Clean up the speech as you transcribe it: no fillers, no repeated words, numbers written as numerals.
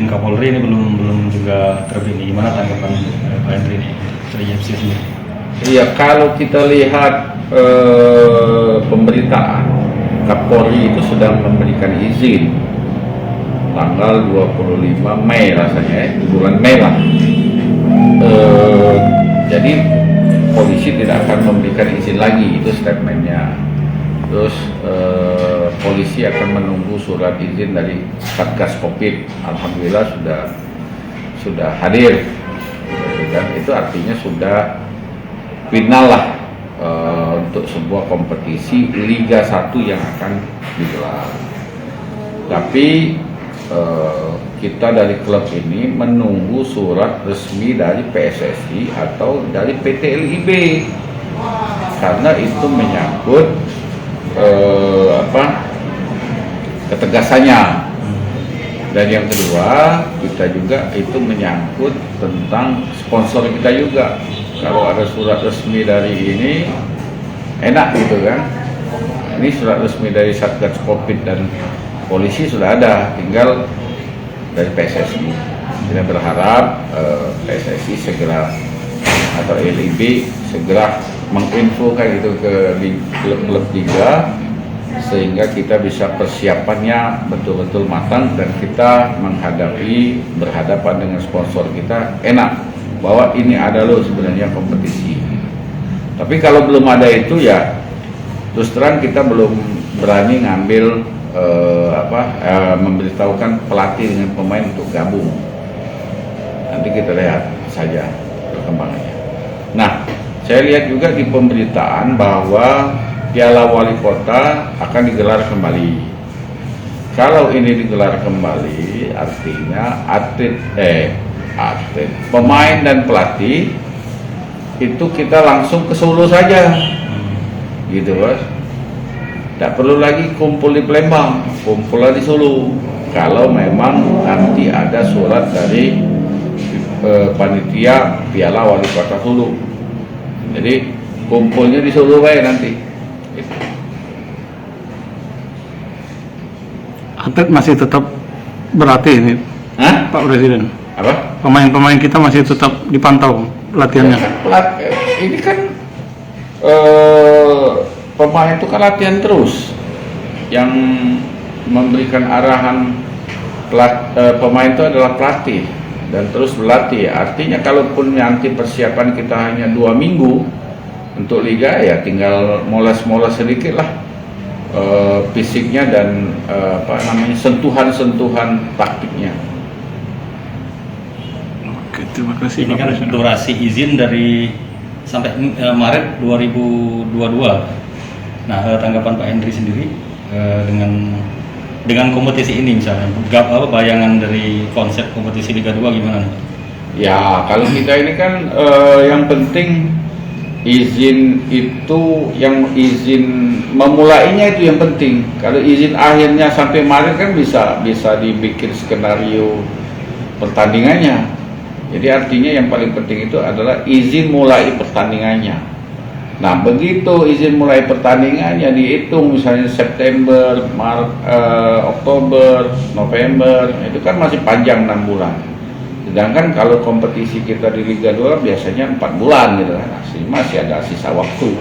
izin Kapolri ini belum juga terbit. Gimana tanggapan Pak Henry ini dari YFC sendiri? Iya, kalau kita lihat pemberitaan, Kapolri itu sedang memberikan izin tanggal 25 Mei rasanya, bulan Mei lah. Jadi polisi tidak akan memberikan izin lagi, itu statementnya. Terus polisi akan menunggu surat izin dari Satgas Covid. Alhamdulillah sudah hadir, dan itu artinya sudah final lah untuk sebuah kompetisi Liga 1 yang akan digelar. Tapi kita dari klub ini menunggu surat resmi dari PSSI atau dari PT LIB, karena itu menyangkut ketegasannya. Dan yang kedua, kita juga itu menyangkut tentang sponsor kita juga. Kalau ada surat resmi dari ini enak gitu kan. Ini surat resmi dari Satgas Covid dan polisi sudah ada, tinggal dari PSSI. Kita berharap PSSI segera atau LIB segera menginfokan itu ke klub-klub liga, sehingga kita bisa persiapannya betul-betul matang dan kita berhadapan dengan sponsor kita enak bahwa ini ada loh sebenarnya kompetisi. Tapi kalau belum ada itu ya terus terang kita belum berani ngambil memberitahukan pelatih dengan pemain untuk gabung. Nanti kita lihat saja perkembangannya. Nah, saya lihat juga di pemberitaan bahwa Piala Wali Kota akan digelar kembali. Kalau ini digelar kembali, artinya pemain dan pelatih itu kita langsung ke Solo saja, gitu Bos. Tidak perlu lagi kumpul di Palembang, kumpul di Solo. Kalau memang nanti ada surat dari panitia Piala Wali Kota Solo, jadi kumpulnya di Solo baik nanti. Atlet masih tetap berlatih ini, Pak Presiden. Apa? Pemain-pemain kita masih tetap dipantau latihannya. Ya, ini kan pemain itu kan latihan terus. Yang memberikan arahan pemain itu adalah pelatih dan terus berlatih. Artinya kalaupun nanti persiapan kita hanya 2 minggu untuk liga, ya tinggal moles-moles sedikit lah fisiknya dan sentuhan-sentuhan taktiknya. Oke, terima kasih. Ini kan durasi izin dari sampai Maret 2022. Nah, tanggapan Pak Henry sendiri dengan kompetisi ini misalnya, bayangan dari konsep kompetisi Liga 2 gimana? Ya, kalau kita ini kan yang penting izin itu, yang izin memulainya itu yang penting. Kalau izin akhirnya sampai Maret kan bisa dibikin skenario pertandingannya. Jadi artinya yang paling penting itu adalah izin mulai pertandingannya. Nah, begitu izin mulai pertandingannya dihitung misalnya September, Maret, Oktober, November, itu kan masih panjang 6 bulan. Sedangkan kalau kompetisi kita di Liga 2 biasanya 4 bulan gitu kan, masih ada sisa waktu.